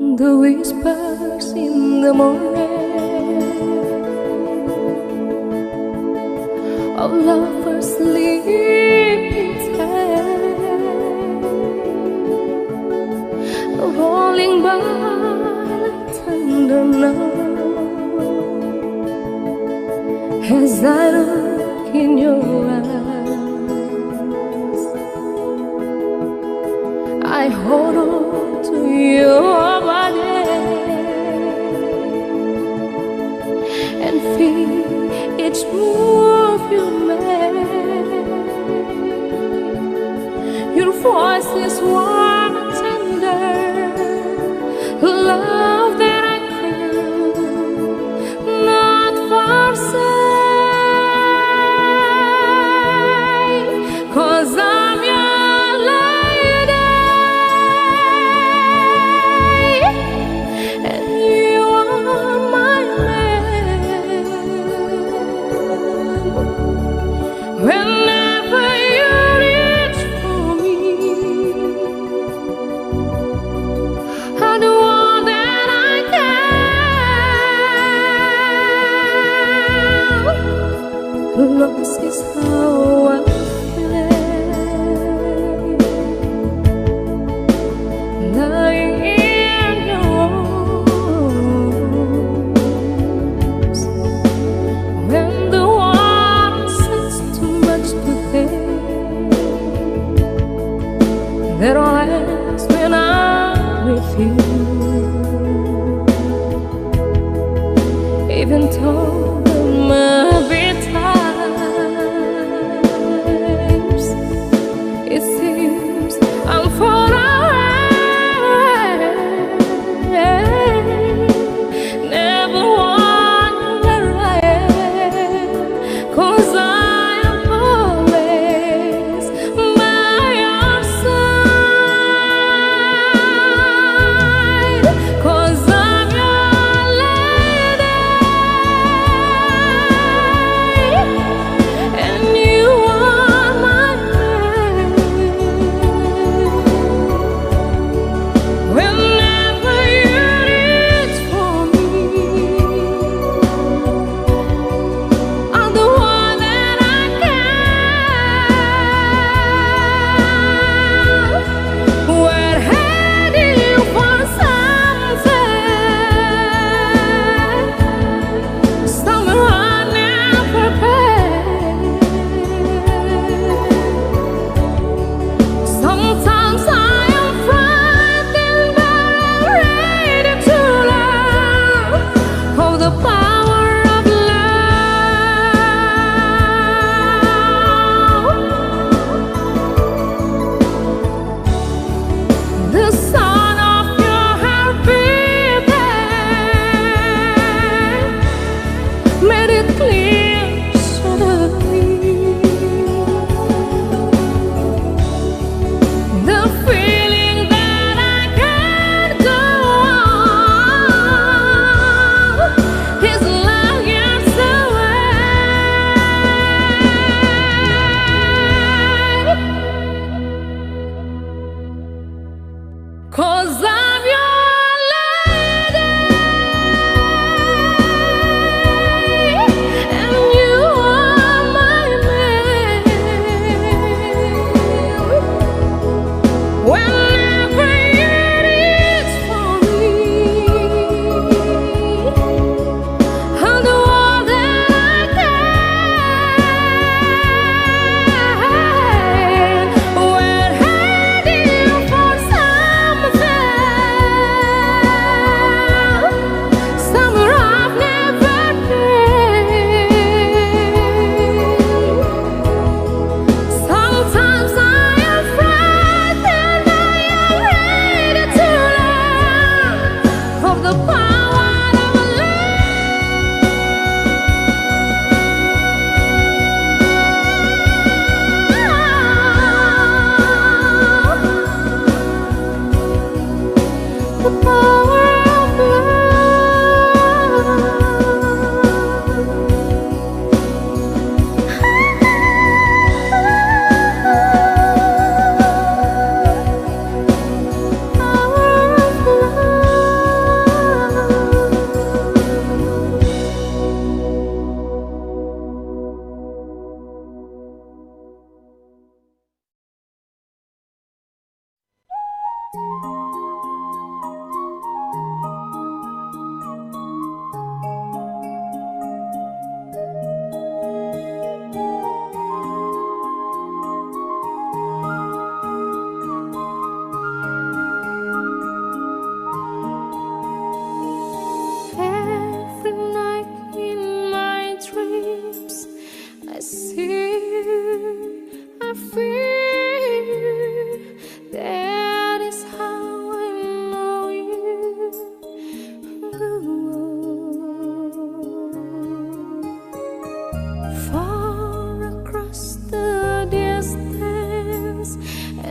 the whispers in the morning of lovers sleeping tight, rolling by like thunder now. As I look in your eyes, I hold on to your body and feel each move you make. Your voice is warm and tender, love that I could not forsake. 'Cause I'm your lady and you are my man. Whenever you reach for me, I do all that I can. Lost is how I lying in your arms. When the water says too much to bear, that all ends when I'm with you. Even though there might be times it seems I'm far away, never wonder where I am. 'Cause I am always by your side.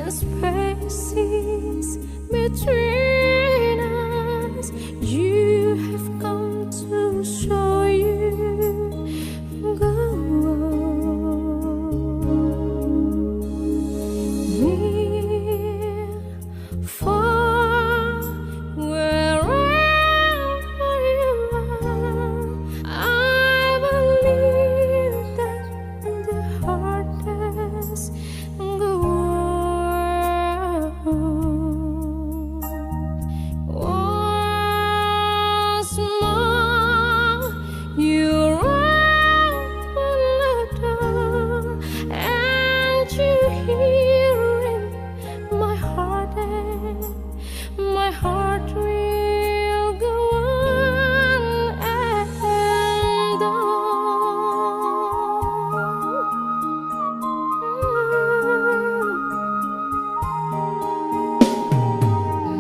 the spaces between us. You have come to show you go near, far, wherever you are. I believe that the hardest go once more. You open the door and you hear in my heart, and my heart will go on and on.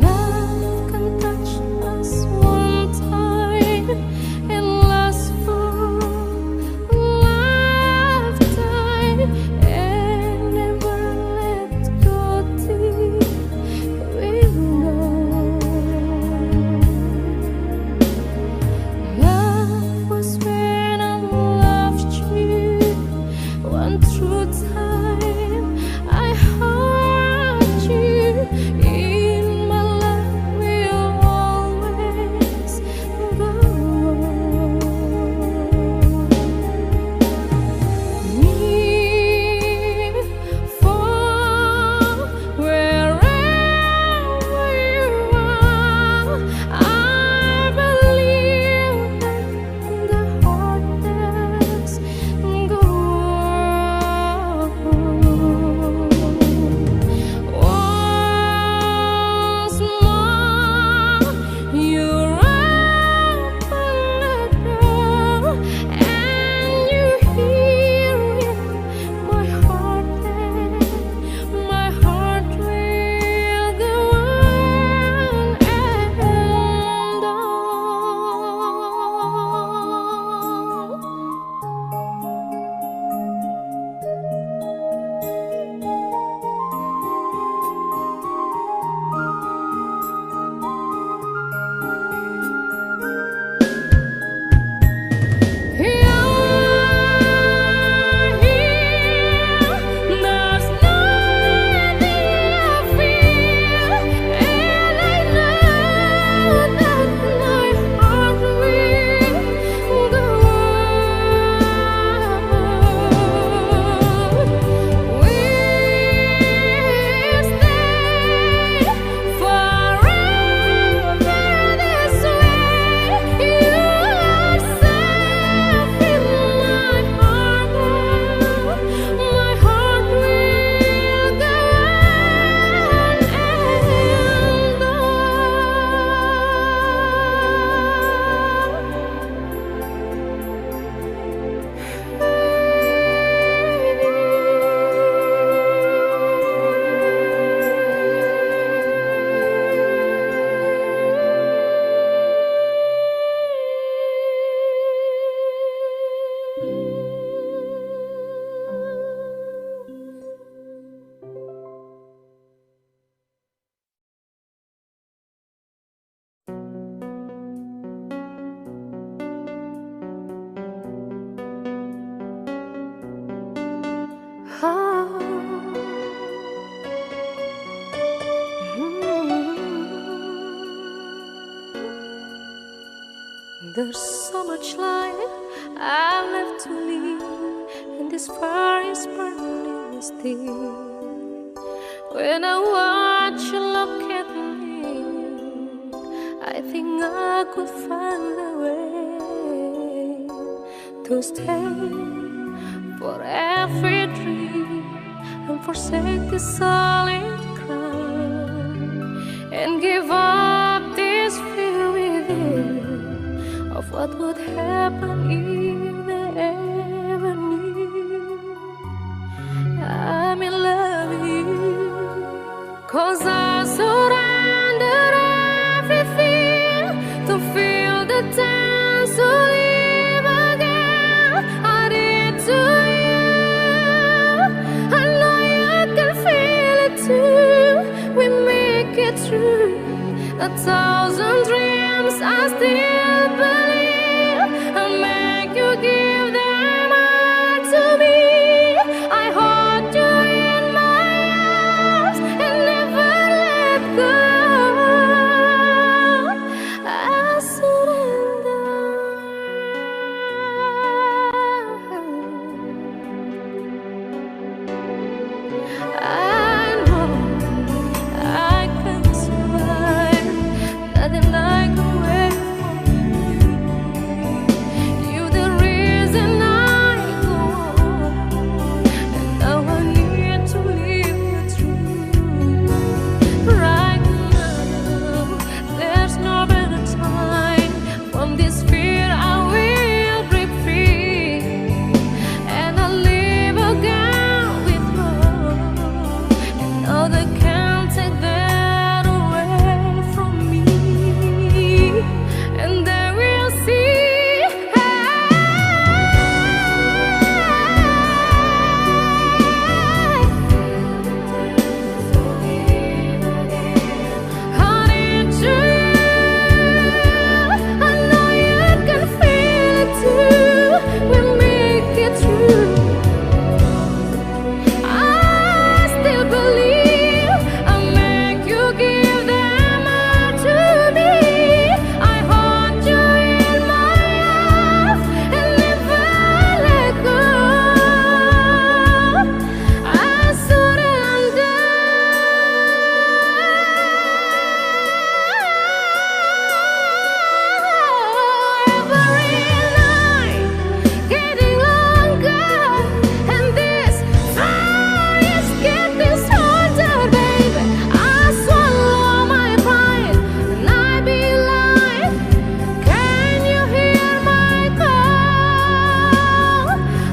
Love can touch us one time and last for a lifetime and never let go till we know. Love was when I loved you, one true time I heard you. In my life will always go near, far, wherever you are. I believe that the hardest go once more. You open the door and you hear in my heart, and my heart will go on and on. There's nothing I feel, and I know that my heart will go on. We'll stay forever this way. You are safe in my heart. My heart will go on and there's so much life I left to live, and this fire is burning still. When I watch you look at me, I think I could find a way to stay for every dream and forsake the solid ground and give up this fear within of what would happen if they ever knew I'm in love with you. 'Cause I surrender everything to feel the dance to live again. I did to you, I know you can feel it too. true. A thousand dreams I still believe. I'll make you give them all to me. I hold you in my arms and never let go. I surrender. I know I can survive. Nothing like away from you. You're the reason I go on. And now I need to live the truth. Right now, there's no better time. From this fear I will break free. And I'll live again with love. And now they can't take that away from me. And they will see. I need you. I know you can feel it too. We'll make it through. I still believe. I'll make you give them all to me. I hold you in my arms and never let go. I surrender. Every night getting longer, and this fire is getting stronger, baby. I swallow my pride and I be like, can you hear my call?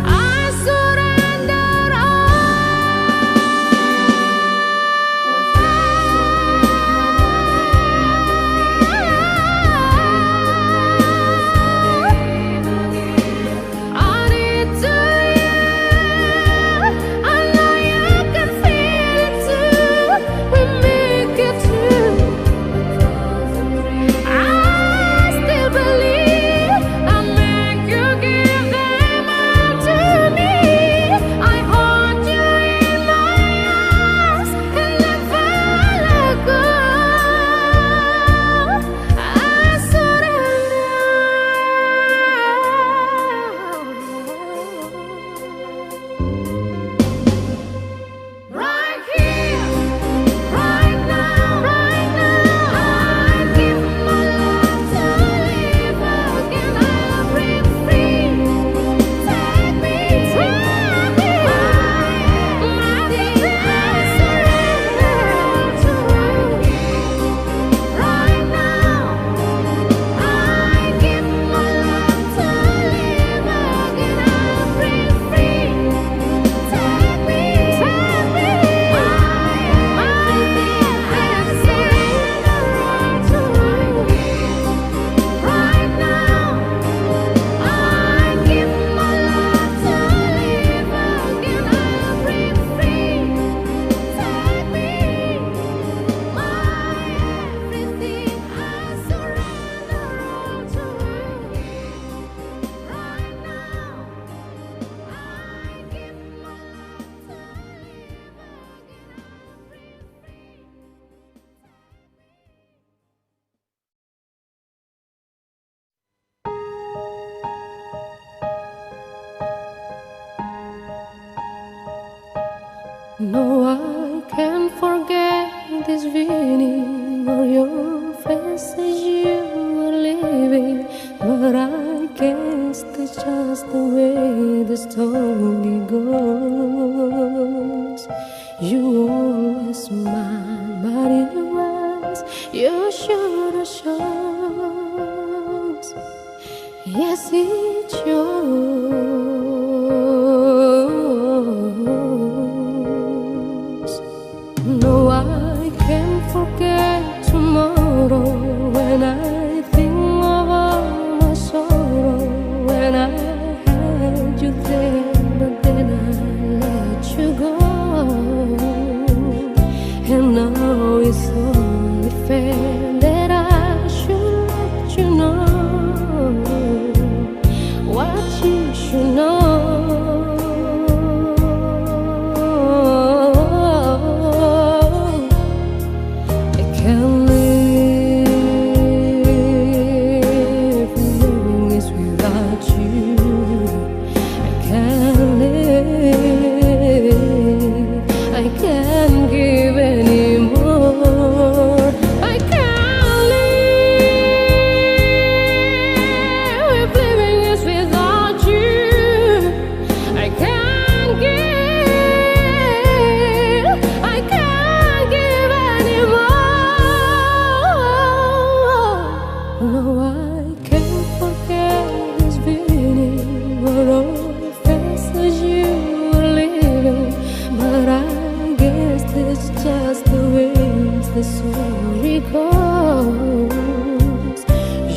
I surrender I need to you. I know you can feel it too. We make it through. I still believe. I'll make you give them all to me. I hold you in my arms and never let go. I surrender. Right here, right now, I give my life to live again. I'll break free. Take me, my dear, I surrender to you. Right now, I give my life to live again. I'll break free. Take me, my dear, I surrender to you. Right now, I give my life to live again. I'll break free. Take me, my everything. I surrender to you. Right now, I give my life to live again. No, I can't forget this feeling or your face as you were leaving, but I guess that's just the way the story goes. You always smile, but it was your shoulder shows. Yes, it shows. No, I can't forget tomorrow when I think of all my sorrow. When I had you there, but then I let you go, and now it's all felt that I should let you know what you should know. I can't live living is without you. I can't live, I can't give anymore. I can't live if living is without you. I can't give, I can't give anymore. No, I can't forget this feeling or all the faces you were leaving. But I guess it's just the way the story goes.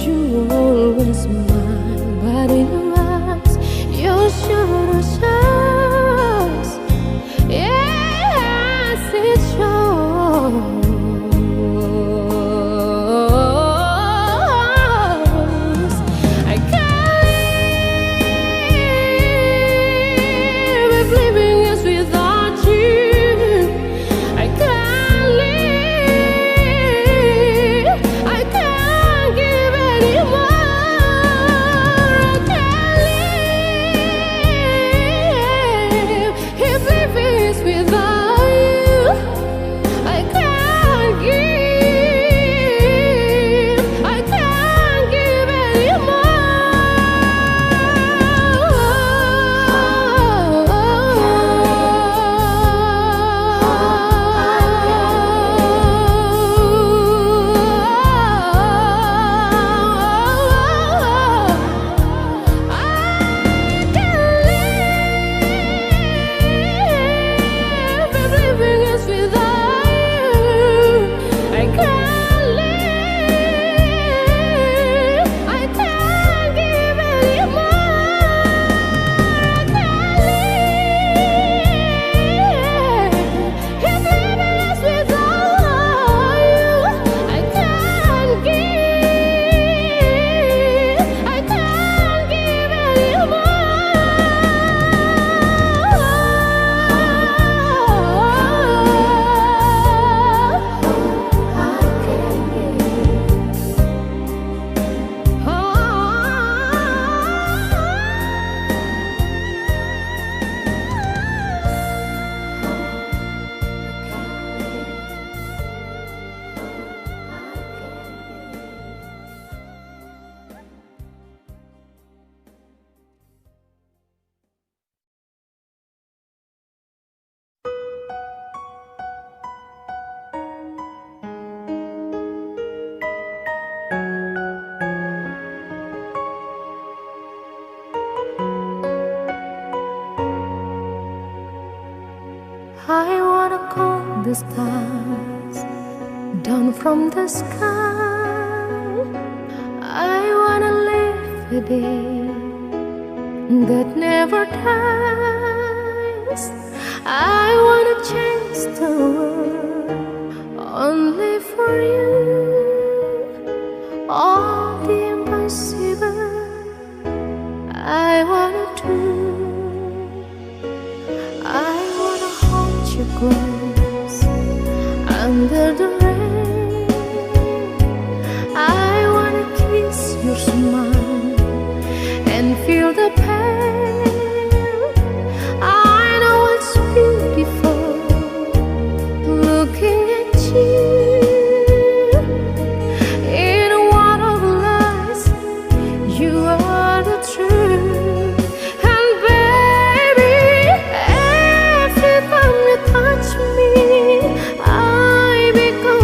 You were always mine, but in your eyes you should shows. Yes, it shows. I can't live if living is without you. I can't live, I can't give anymore. I can't live if living is without you. I can't give, I can't give I wanna call the stars down from the sky. I wanna live a day that never dies. I wanna change the world only for you. All the impossible I wanna do. I wanna hold you close under the rain. I wanna kiss your smile and feel the pain. I know it's beautiful looking at you. In a world of lies, you are the truth. And baby, every time you touch me, I become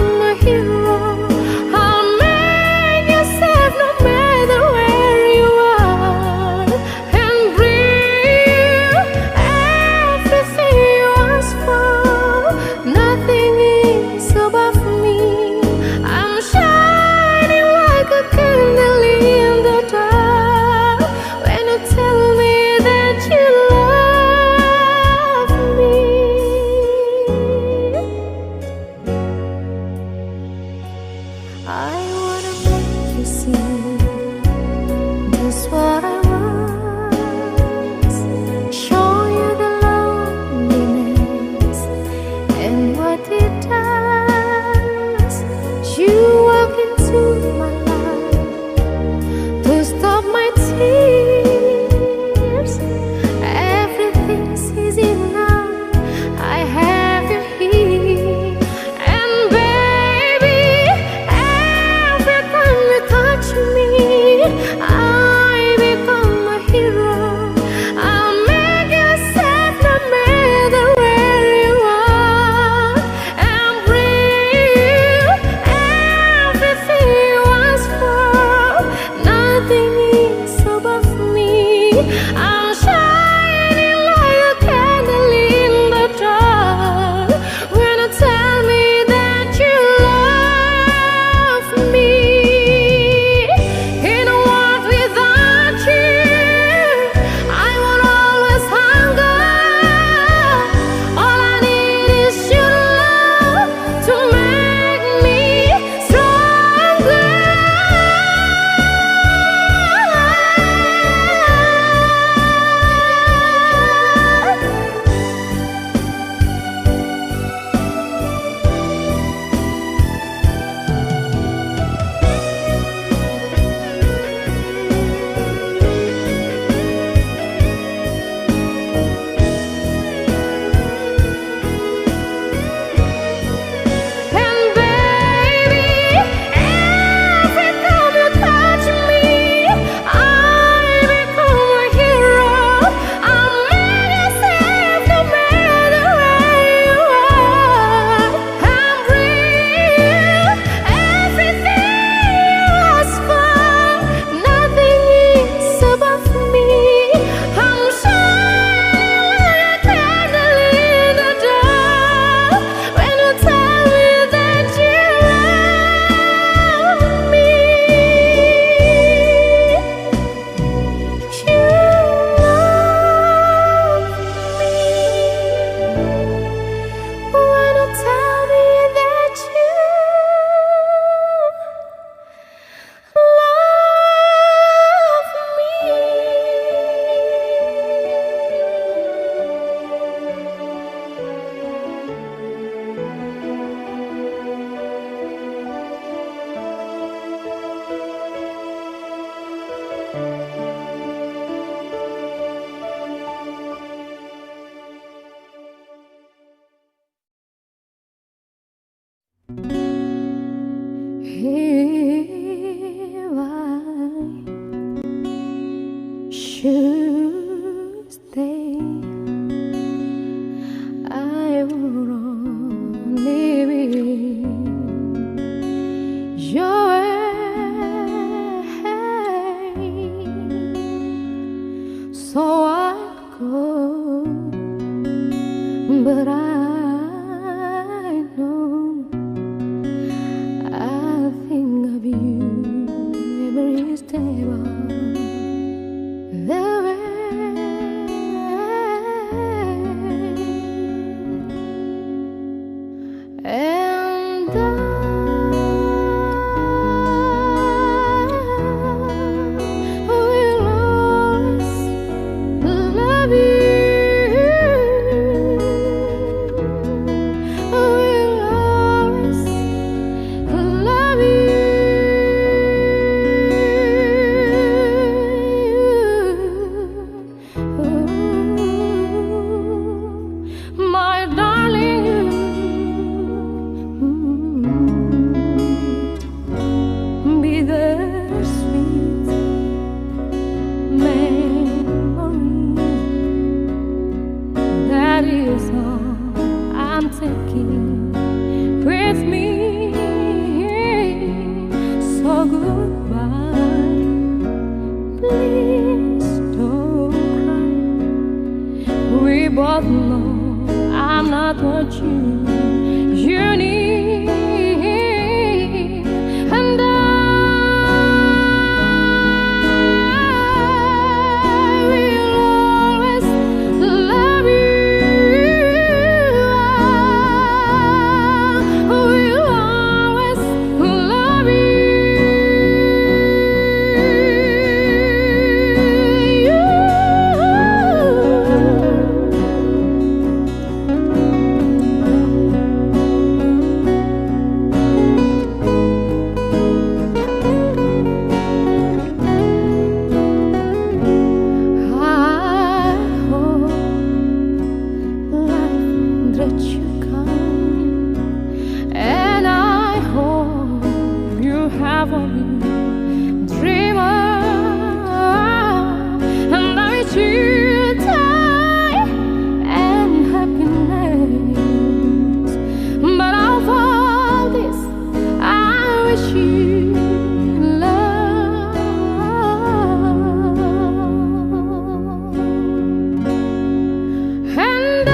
If I should stay, I would only be your way, so I'd go, but I know I think of you every step of the way. And I will always love you. I will always love you. My darling, be the sweet memory. That is all I'm taking with me. So goodbye, please don't cry. We both know I'm not what you need, and I will always love you. I will always love you. That you come, and I hope you have what you dream of, and I wish you joy and happiness. But of all this, I wish you love. And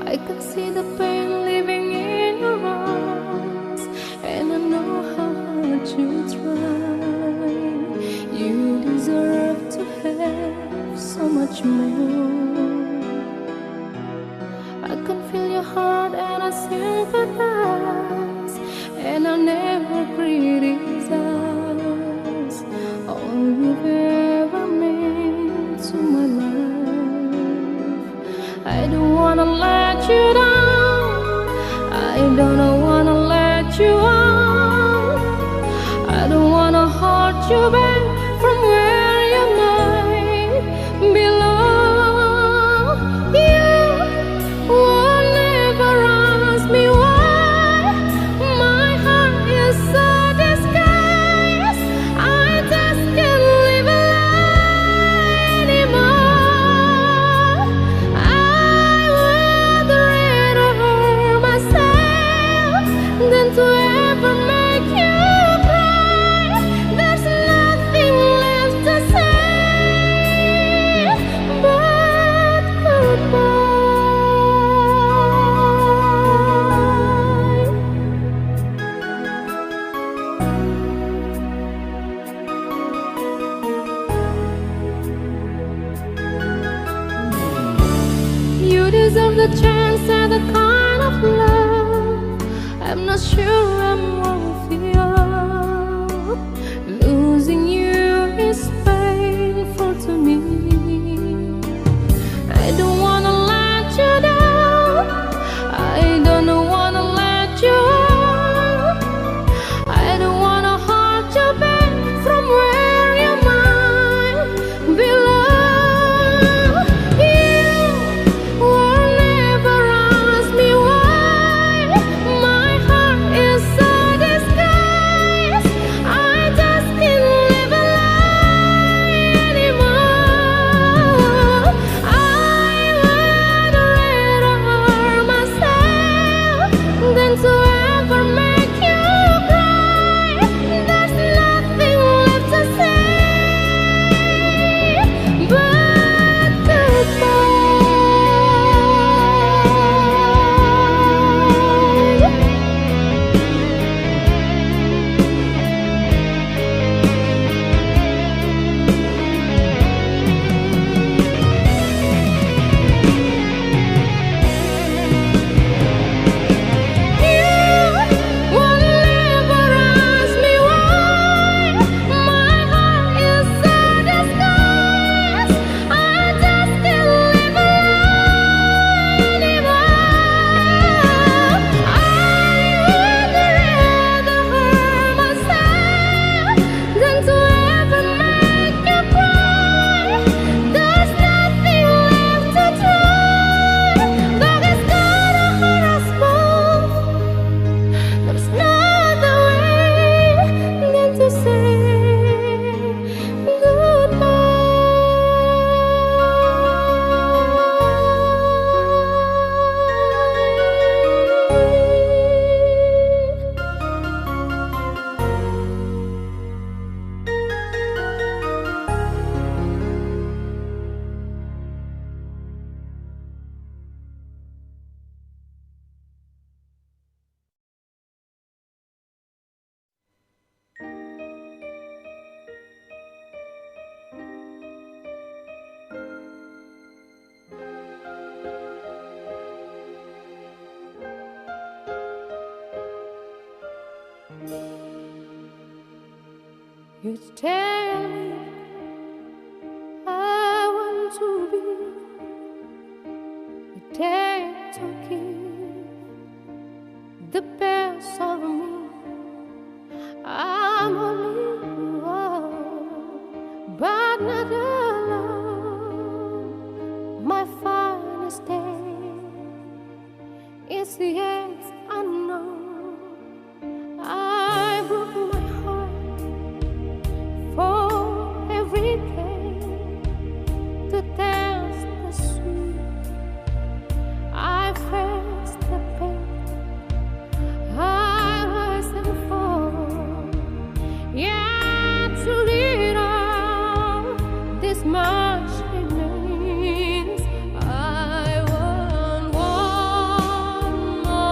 I can see the pain living in your eyes, and I know how hard you try. You deserve to have so much more. I can feel your heart and I sympathize, and I'll never criticize all you've don't wanna let you on. I don't wanna hold you back from where you might belong. You will never ask me why my heart is so disguised. I just can't live a lie anymore. I would rather hurt myself than to ever make you cry. There's nothing left to say but goodbye. You deserve the chance at the kind of love I'm not sure I'm worthy of. Losing you is painful to me. I don't wanna let you down. I don't wanna let you out. I don't wanna hold you back from where you might belong. You will never ask me why my heart is so disguised. I just can't live a lie anymore. I would rather hurt myself than to ever make you cry. There's nothing left to say but goodbye. You will never ask me why my heart is so disguised. I just can't live a lie anymore. I would rather hurt myself than to ever make you cry. There's nothing left to try. Though it's gonna hurt us both, there's no other way than to say you tell me I want to be a day to give the best of me. I'm only one, but not alone. My finest day is the age unknown. I broke my heart for every day to taste the sweet. I faced the pain I wasn't for. Yeah, to it all, this much remains. I want one more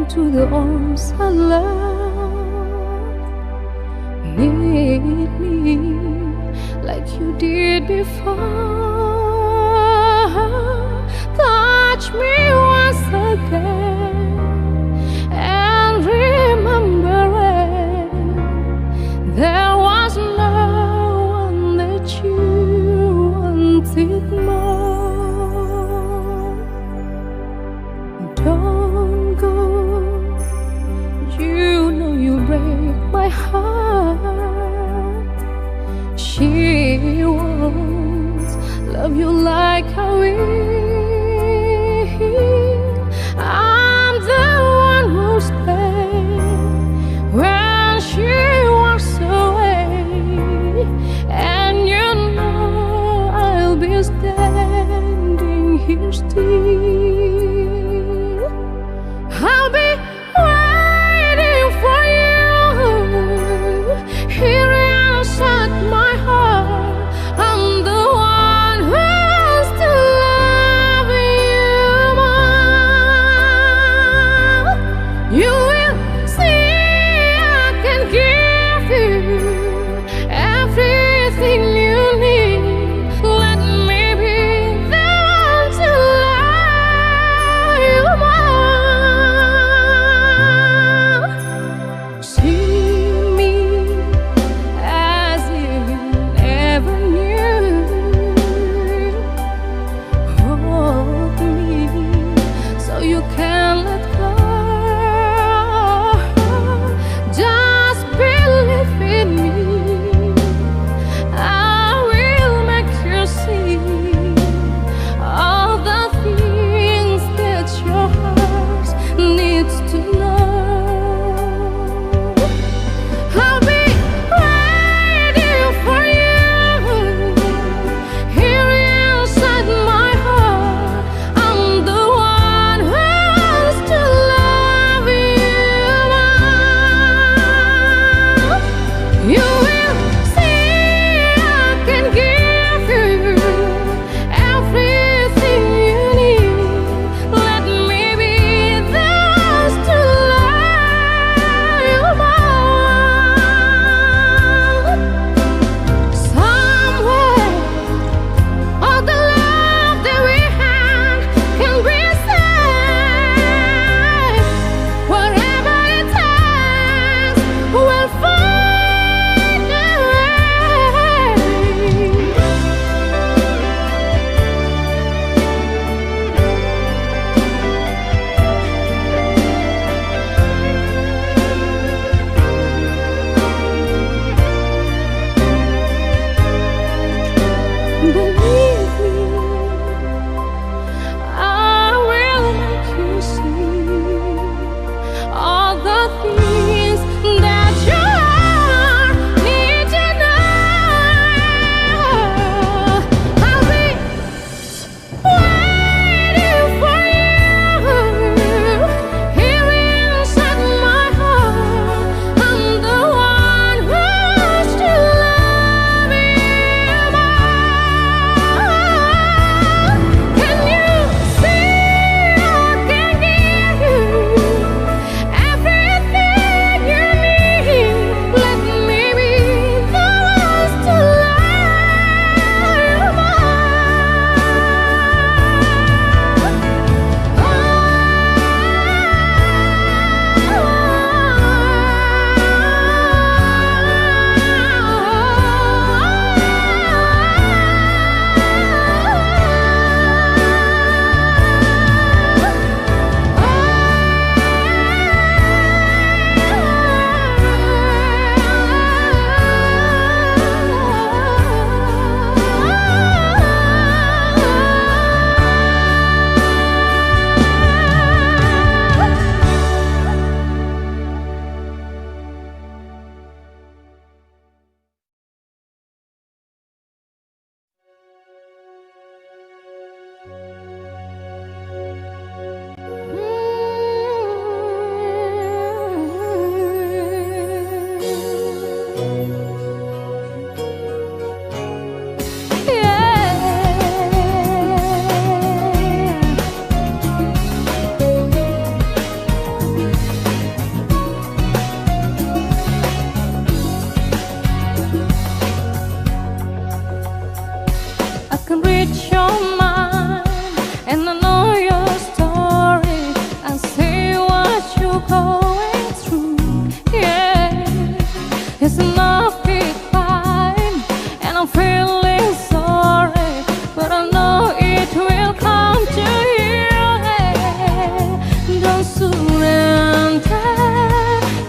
into the arms I love. Need me like you did before. Touch me once again and remember it. There was no one that you wanted more. Don't go, you know you break my heart. She won't love you like I will. I'm the one who's pain when she walks away, and you know I'll be standing here still. I'll be waiting for you here inside my heart. I'm the one who's to love.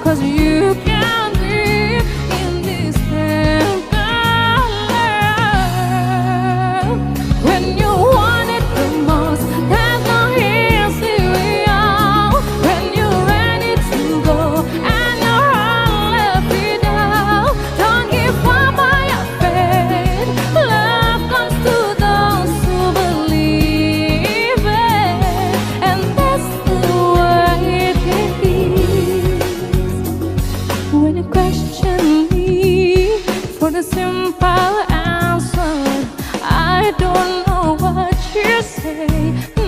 'cause you can be in this tangled love. When you want it the most, there's no easy way out. When you're ready to go and your heart left without, don't give up on your faith. Love comes to those who believe it, and that's the way it is. When you question me for the simple answer, I don't know what you say,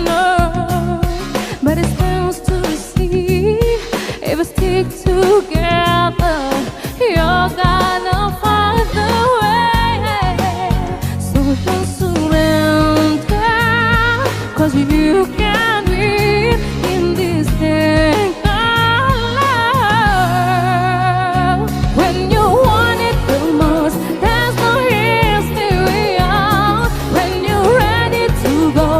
no. But it's time to see if we stick together, you're gonna find the way. So don't surrender, 'cause you can win in this tangled love. When you want it the most, there's no easy way out. When you're ready to go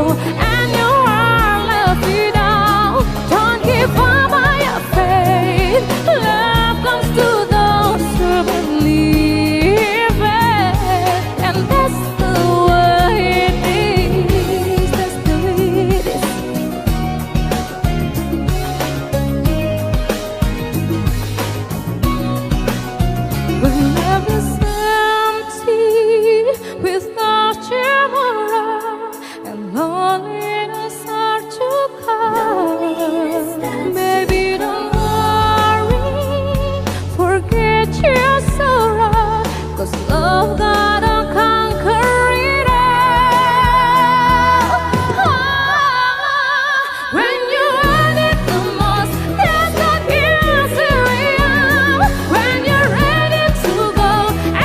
and your heart left without, don't give up on your faith. Love comes to those who believe it, and that's the way it is. That's the way it is. When love is empty without tomorrow, and loneliness are to come, baby, don't worry, forget your sorrow, 'cause love gotta conquer it all. When you want it the most, there's no easy way out. When you're ready to go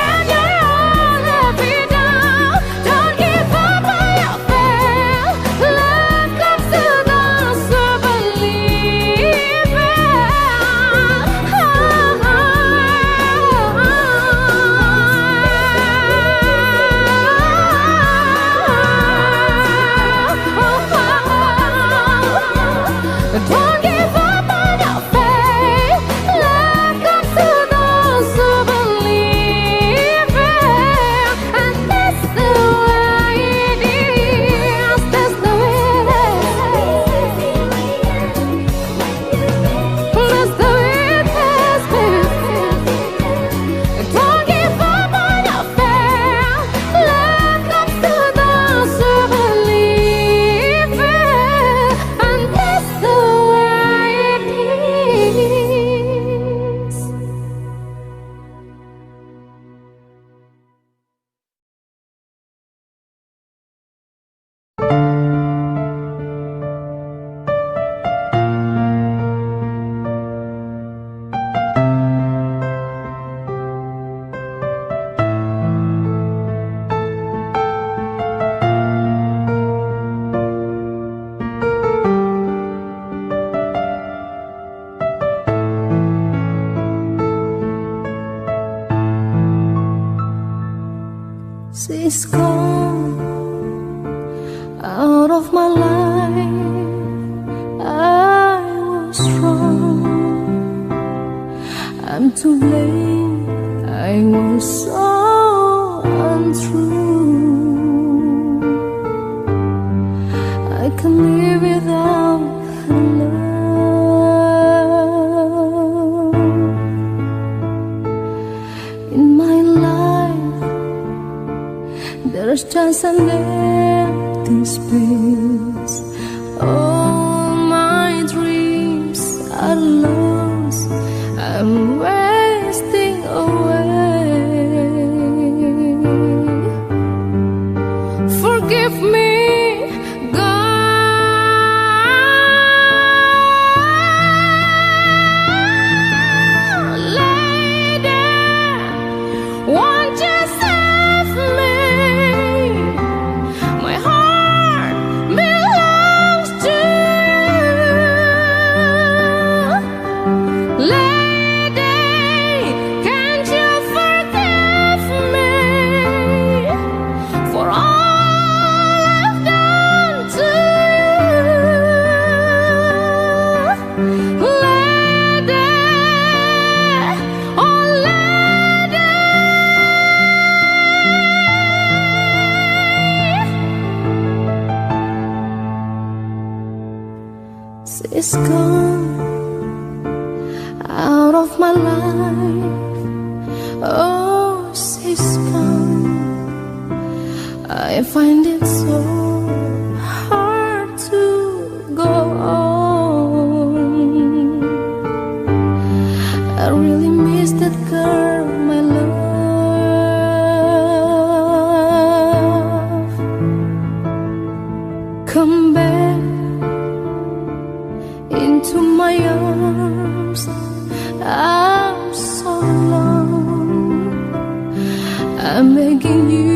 and your heart left without, don't give up on your faith. Love comes to those who believe it. Don't give up on your faith. Love comes to those who believe it, and that's the way it is. That's the way it is. That's the way it is, baby. Don't give up on your faith. Love comes to those who believe it, and that's the way it is. She's gone out of my life. I was wrong. I'm to blame. I was so untrue. I can live without her love in my life. There's just an empty space. All my dreams are lost. I'm wasting away. Forgive me, God, lady, won't you save me? My heart life. Oh, sis, come. I find it so hard to go on. I really miss that girl, my love. Come back into my arms. I'm so alone. I'm begging you